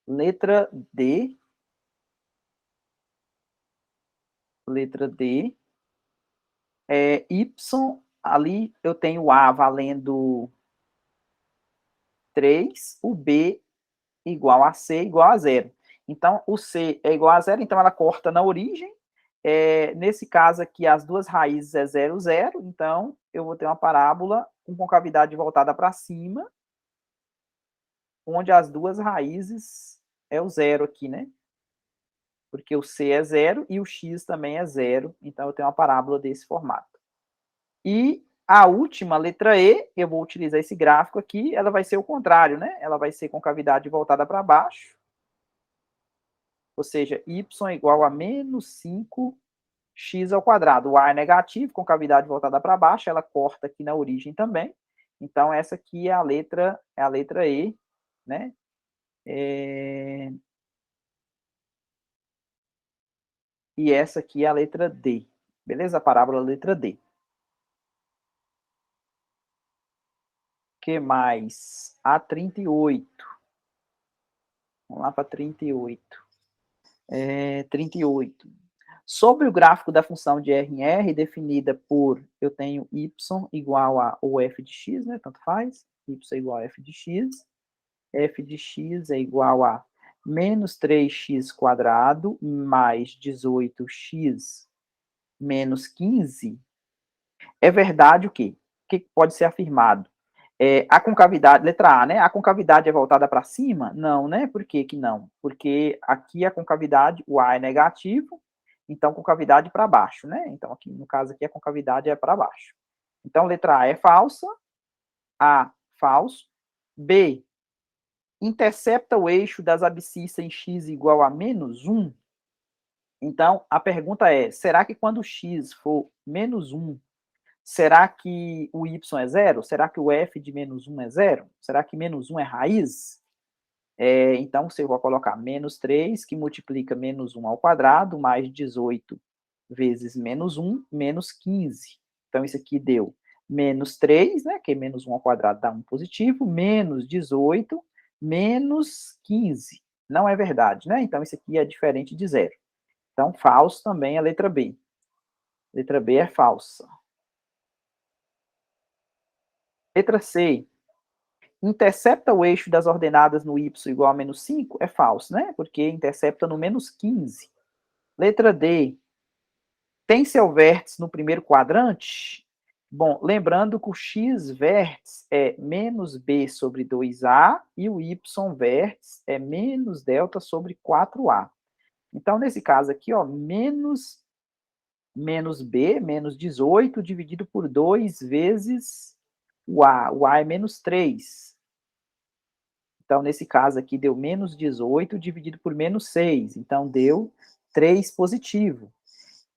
Letra D. Letra D. Y, ali eu tenho o A valendo 3, o B igual a C igual a 0. Então, o C é igual a 0, então ela corta na origem. Nesse caso aqui, as duas raízes é 0, 0, então eu vou ter uma parábola com concavidade voltada para cima, onde as duas raízes é o 0 aqui, né? Porque o C é 0 e o X também é 0, então eu tenho uma parábola desse formato. E a última, letra E, eu vou utilizar esse gráfico aqui, ela vai ser o contrário, né? Ela vai ser concavidade voltada para baixo, ou seja, y é igual a -5x ao quadrado. O A é negativo, concavidade voltada para baixo, ela corta aqui na origem também. Então, essa aqui é a letra E, né? E essa aqui é a letra D. Beleza? A parábola letra D. Que mais? A 38. Vamos lá para 38. 38. Sobre o gráfico da função de R em R, definida por, eu tenho y igual a ou f de x, né, tanto faz, y é igual a f de x é igual a menos 3x quadrado mais 18x menos 15, é verdade o quê? O que pode ser afirmado? A concavidade, letra A, né? A concavidade é voltada para cima? Não, né? Por que que não? Porque aqui a concavidade, o A é negativo, então concavidade para baixo, né? Então aqui, no caso aqui, a concavidade é para baixo. Então letra A é falsa, A, falso. B, intercepta o eixo das abscissas em x igual a -1. Então, a pergunta é, será que quando x for -1, será que o y é zero? Será que o f de -1 é zero? Será que -1 é raiz? Então, você vai colocar -3, que multiplica -1 ao quadrado, mais 18 vezes -1, menos 15. Então, isso aqui deu -3, né, que é -1 ao quadrado dá 1 positivo, menos 18, menos 15. Não é verdade, né? Então, isso aqui é diferente de zero. Então, falso também é a letra B. Letra B é falsa. Letra C, intercepta o eixo das ordenadas no y igual a -5? É falso, né? Porque intercepta no -15. Letra D, tem seu vértice no primeiro quadrante? Bom, lembrando que o x vértice é menos b sobre 2a e o y vértice é menos delta sobre 4a. Então, nesse caso aqui, ó, menos b, menos 18, dividido por 2 vezes o a. O a é -3. Então, nesse caso aqui, deu menos 18 dividido por menos 6. Então, deu 3 positivo.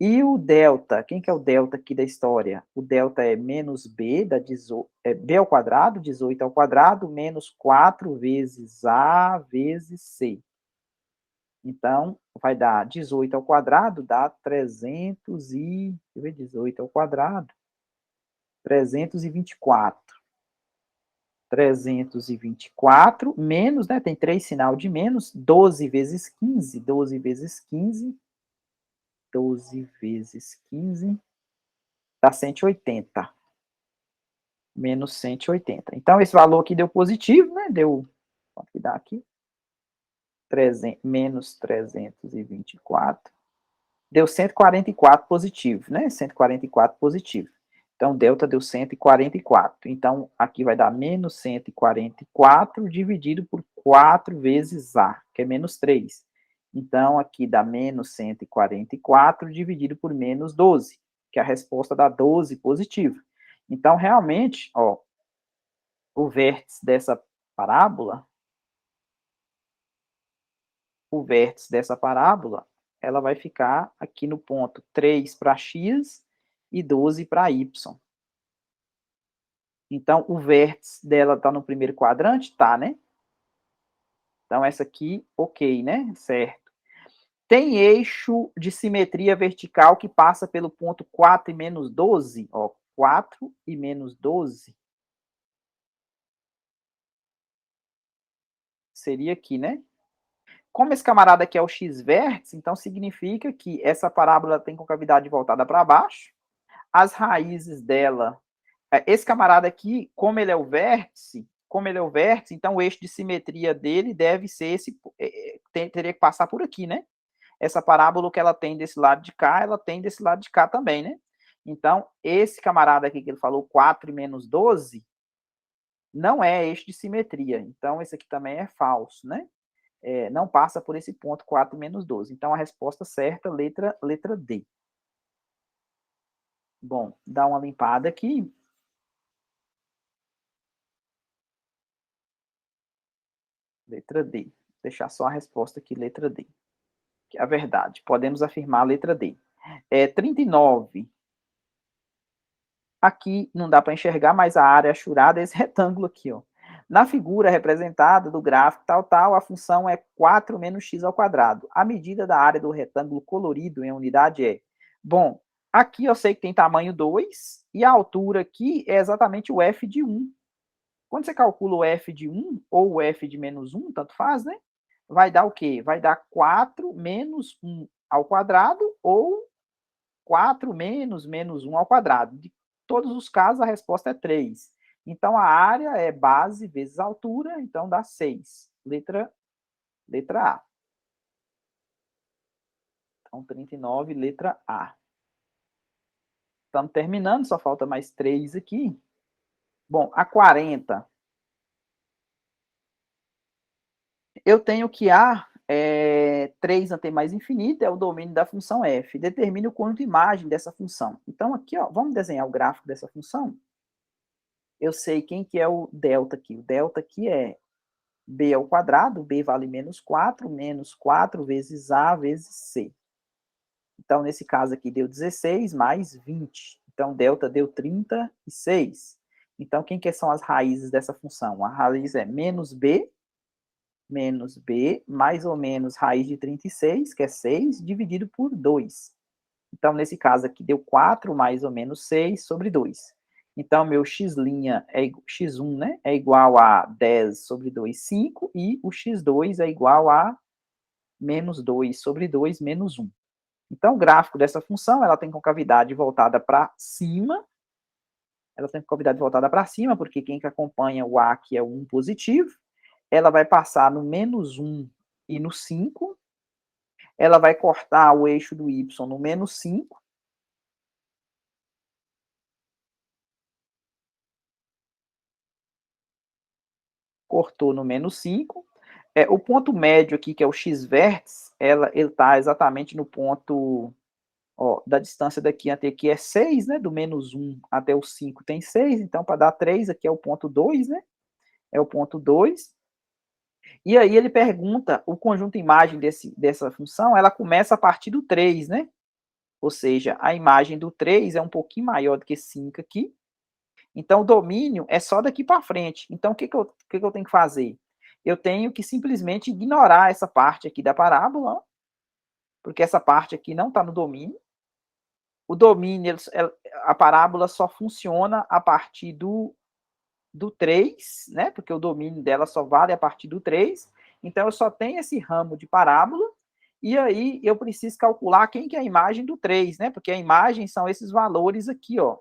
E o delta, quem que é o delta aqui da história? O delta é menos b, b ao quadrado, 18 ao quadrado, menos 4 vezes a vezes c. Então, vai dar 18 ao quadrado, dá 300 e... Deixa eu ver, 18 ao quadrado, 324. 324, menos, né, tem 3 sinal de menos, 12 vezes 15, 12 vezes 15, 12 vezes 15, dá 180. Menos 180. Então, esse valor aqui deu positivo, né, deu, quanto que dá aqui? 300, menos 324, deu 144 positivo, né, 144 positivo. Então, delta deu 144. Então, aqui vai dar menos 144 dividido por 4 vezes A, que é menos 3. Então, aqui dá menos 144 dividido por menos 12, que a resposta dá 12 positivo. Então, realmente, ó, o vértice dessa parábola, ela vai ficar aqui no ponto 3 para x e 12 para y. Então, o vértice dela está no primeiro quadrante? Tá, né? Então, essa aqui, ok, né? Certo. Tem eixo de simetria vertical que passa pelo ponto 4 e menos 12? Ó, 4 e menos 12. Seria aqui, né? Como esse camarada aqui é o x-vértice, então significa que essa parábola tem concavidade voltada para baixo. As raízes dela... Esse camarada aqui, como ele é o vértice, então o eixo de simetria dele deve ser esse, teria que passar por aqui, né? Essa parábola que ela tem desse lado de cá, ela tem desse lado de cá também, né? Então, esse camarada aqui que ele falou, 4 e menos 12, não é eixo de simetria. Então, esse aqui também é falso, né? Não passa por esse ponto 4 e menos 12. Então, a resposta certa, letra D. Bom, dá uma limpada aqui. Letra D. Vou deixar só a resposta aqui, letra D. Que é a verdade. Podemos afirmar a letra D. 39. Aqui não dá para enxergar, mas a área achurada é esse retângulo aqui, ó. Na figura representada do gráfico tal, a função é 4 menos x ao quadrado. A medida da área do retângulo colorido em unidade é... Bom, aqui eu sei que tem tamanho 2, e a altura aqui é exatamente o f de 1. Quando você calcula o f de 1, ou o f de menos 1, tanto faz, né? Vai dar o quê? Vai dar 4 menos 1 ao quadrado, ou 4 menos 1 ao quadrado. De todos os casos, a resposta é 3. Então, a área é base vezes altura, então dá 6. Letra A. Então, 39, letra A. Estamos terminando, só falta mais 3 aqui. Bom, a 40, eu tenho que A, 3 não tem mais infinito, é o domínio da função f. Determine o quanto imagem dessa função. Então, aqui, ó, vamos desenhar o gráfico dessa função? Eu sei quem que é o delta aqui. O delta aqui é b ao quadrado, b vale menos 4 vezes a vezes c. Então, nesse caso aqui, deu 16 mais 20. Então, delta deu 36. Então, quem que são as raízes dessa função? A raiz é menos b, mais ou menos raiz de 36, que é 6, dividido por 2. Então, nesse caso aqui, deu 4 mais ou menos 6 sobre 2. Então, meu x', x1, né, é igual a 10 sobre 2, 5, e o x2 é igual a menos 2 sobre 2, menos 1. Então, o gráfico dessa função, ela tem concavidade voltada para cima, porque quem que acompanha o A aqui é o 1 positivo, ela vai passar no menos 1 e no 5, ela vai cortar o eixo do y no menos 5, cortou no menos 5. O ponto médio aqui, que é o x-vértice, ele está exatamente no ponto, ó, da distância daqui até aqui é 6, né? Do menos 1 até o 5 tem 6, então para dar 3 aqui é o ponto 2, né? É o ponto 2. E aí ele pergunta, o conjunto imagem dessa função, ela começa a partir do 3, né? Ou seja, a imagem do 3 é um pouquinho maior do que 5 aqui. Então, o domínio é só daqui para frente. Então, que eu tenho que fazer? Eu tenho que simplesmente ignorar essa parte aqui da parábola, porque essa parte aqui não está no domínio. O domínio, a parábola só funciona a partir do 3, né? Porque o domínio dela só vale a partir do 3. Então, eu só tenho esse ramo de parábola, e aí eu preciso calcular quem que é a imagem do 3, né? Porque a imagem são esses valores aqui, ó.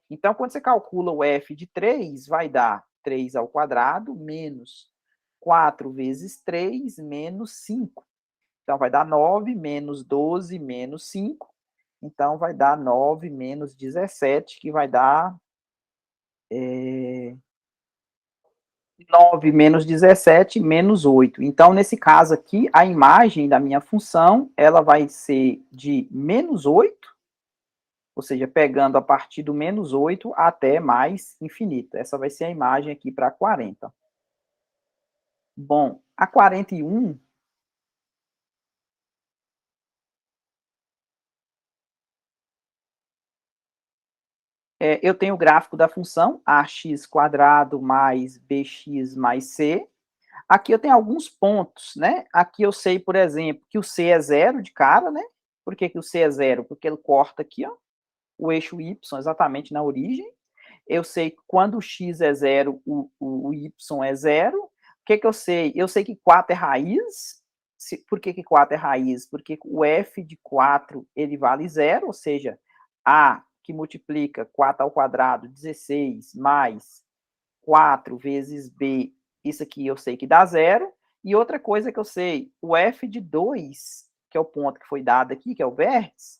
Então, quando você calcula o f de 3, vai dar 3 ao quadrado menos 4 vezes 3 menos 5. Então, vai dar 9 menos 12 menos 5. Então, vai dar 9 menos 17, que vai dar 9 menos 17 menos 8. Então, nesse caso aqui, a imagem da minha função, ela vai ser de menos 8, ou seja, pegando a partir do menos 8 até mais infinito. Essa vai ser a imagem aqui para 40. Bom, a 41, eu tenho o gráfico da função ax² mais bx mais c. Aqui eu tenho alguns pontos, né? Aqui eu sei, por exemplo, que o c é zero de cara, né? Por que, que o c é zero? Porque ele corta aqui, ó, o eixo y exatamente na origem. Eu sei que quando o x é zero, o y é zero. O que, que eu sei? Eu sei que 4 é raiz. Por que, que 4 é raiz? Porque o f de 4 ele vale zero, ou seja, a que multiplica 4 ao quadrado, 16, mais 4 vezes b, isso aqui eu sei que dá zero. E outra coisa que eu sei, o f de 2, que é o ponto que foi dado aqui, que é o vértice,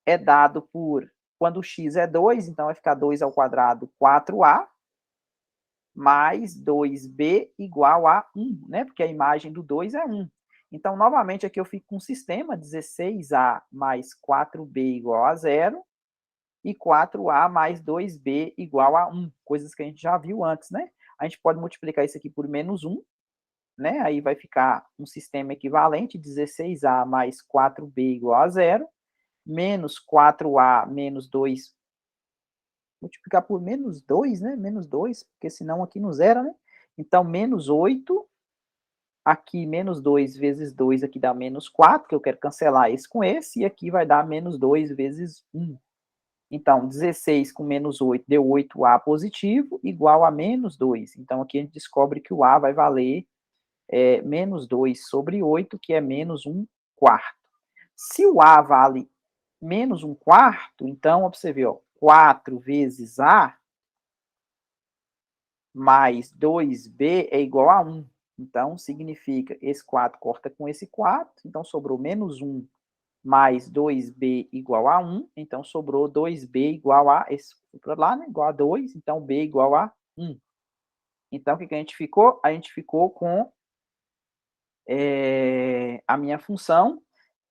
é dado por, quando o x é 2, então vai ficar 2 ao quadrado, 4a, mais 2b igual a 1, né? Porque a imagem do 2 é 1. Então, novamente, aqui eu fico com o sistema 16a mais 4b igual a 0 e 4a mais 2b igual a 1, coisas que a gente já viu antes, né? A gente pode multiplicar isso aqui por menos 1, né? Aí vai ficar um sistema equivalente, 16a mais 4b igual a 0, menos 4a menos 2, multiplicar por menos 2, né? Menos 2, porque senão aqui não zera, né? Então, menos 8, aqui menos 2 vezes 2, aqui dá menos 4, que eu quero cancelar esse com esse, e aqui vai dar menos 2 vezes 1. Então, 16 com menos 8 deu 8A positivo, igual a menos 2. Então, aqui a gente descobre que o A vai valer menos 2 sobre 8, que é menos 1 quarto. Se o A vale menos 1 quarto, então, observe, ó, 4 vezes A mais 2B é igual a 1. Então, significa, esse 4 corta com esse 4, então sobrou menos 1 mais 2b igual a 1, então sobrou 2b igual a, esse para lá, né, igual a 2, então b igual a 1. Então, o que a gente ficou? A gente ficou com a minha função,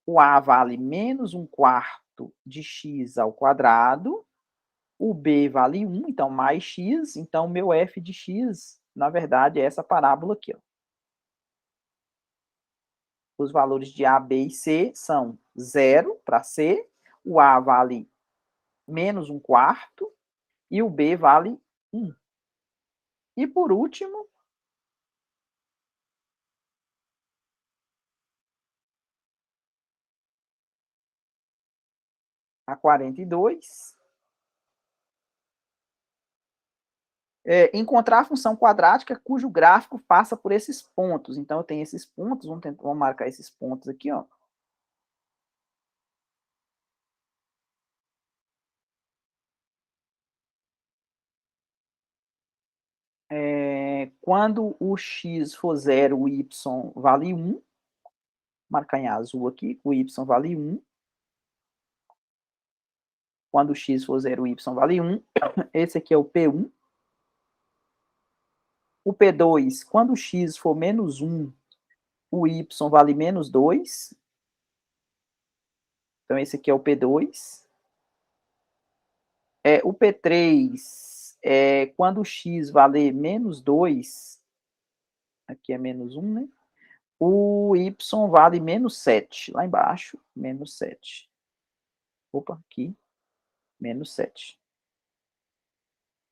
o a vale menos 1/4 de x ao quadrado, o b vale 1, então mais x, então meu f de x, na verdade, é essa parábola aqui, ó. Os valores de a, b e c são 0 para c, o a vale menos 1/4 e o b vale 1. E por último, a 42, encontrar a função quadrática cujo gráfico passa por esses pontos. Então, eu tenho esses pontos, vamos marcar esses pontos aqui, ó. Quando o x for 0, o y vale 1. Marcar em azul aqui, o y vale 1. Quando o x for 0, o y vale 1. Esse aqui é o P1. O P2, quando o x for menos 1, o y vale menos 2. Então, esse aqui é o P2. O P3, quando o x valer menos 2, aqui é menos 1, né? O y vale menos 7, lá embaixo, menos 7. Opa, aqui, menos 7.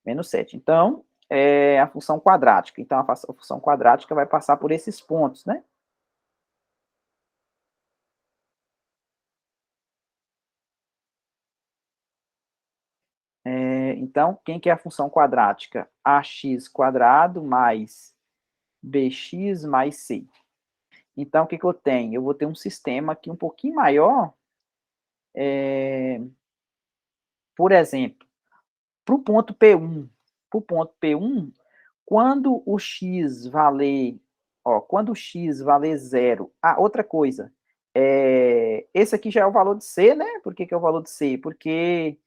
Menos 7. Então, é a função quadrática. Então, a função quadrática vai passar por esses pontos, né? Então, quem que é a função quadrática? Ax quadrado mais bx mais c. Então, o que eu tenho? Eu vou ter um sistema aqui um pouquinho maior. Por exemplo, para o ponto P1, quando o x valer, quando o x valer 0, outra coisa, esse aqui já é o valor de C, né? Por que é o valor de C? Porque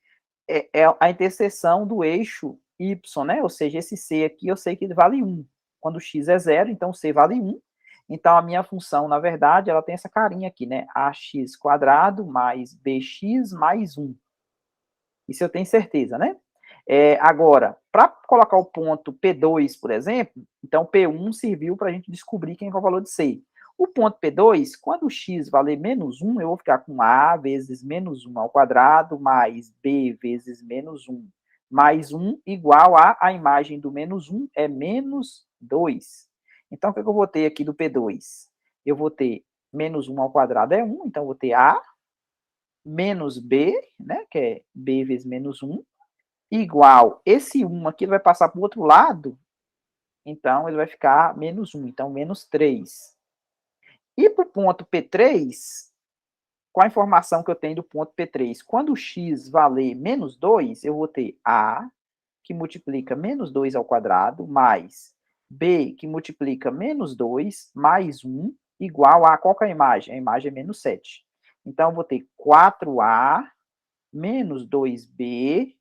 é a interseção do eixo y, né? Ou seja, esse C aqui eu sei que ele vale 1. Quando o x é 0, então C vale 1. Então, a minha função, na verdade, ela tem essa carinha aqui, né? Ax quadrado mais bx mais 1. Isso eu tenho certeza, né? Agora, para colocar o ponto P2, por exemplo, então P1 serviu para a gente descobrir quem é o valor de C. O ponto P2, quando o x valer menos 1, eu vou ficar com A vezes menos 1 ao quadrado, mais B vezes menos 1, mais 1 igual a imagem do menos 1 é menos 2. Então, o que eu vou ter aqui do P2? Eu vou ter menos 1 ao quadrado é 1, então eu vou ter A menos B, né, que é B vezes menos 1, igual, esse 1 aqui vai passar para o outro lado, então ele vai ficar menos 1, então menos 3. E para o ponto P3, qual a informação que eu tenho do ponto P3? Quando o x valer menos 2, eu vou ter A, que multiplica menos 2 ao quadrado, mais B, que multiplica menos 2, mais 1, igual a, qual que é a imagem? A imagem é menos 7. Então, eu vou ter 4A menos 2B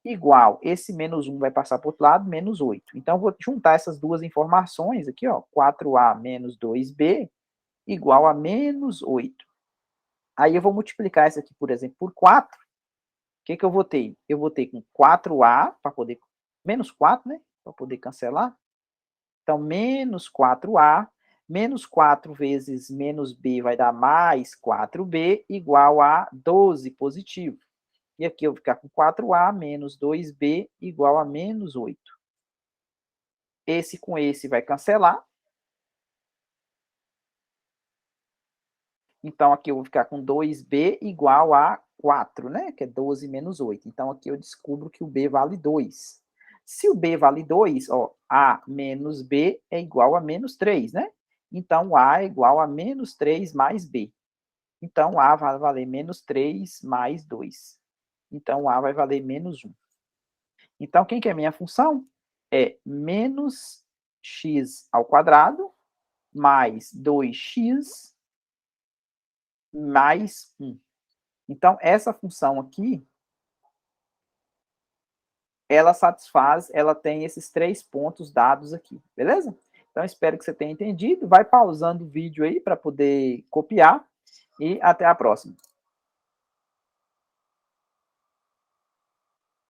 igual, esse menos 1 vai passar para o outro lado, menos 8. Então, eu vou juntar essas duas informações aqui, ó, 4A menos 2B igual a menos 8. Aí eu vou multiplicar isso aqui, por exemplo, por 4. O que eu vou ter? Eu vou ter com 4A, para poder, menos 4, né, para poder cancelar. Então, menos 4A, menos 4 vezes menos B vai dar mais 4B, igual a 12 positivo. E aqui eu vou ficar com 4A menos 2B igual a menos 8. Esse com esse vai cancelar. Então, aqui eu vou ficar com 2B igual a 4, né? Que é 12 menos 8. Então, aqui eu descubro que o B vale 2. Se o B vale 2, ó, A menos B é igual a menos 3, né? Então, A é igual a menos 3 mais B. Então, A vai valer menos 3 mais 2. Então, A vai valer menos 1. Então, quem que é a minha função? É menos x ao quadrado mais 2x mais 1. Então, essa função aqui, ela satisfaz, ela tem esses 3 pontos dados aqui, beleza? Então, espero que você tenha entendido. Vai pausando o vídeo aí para poder copiar e até a próxima.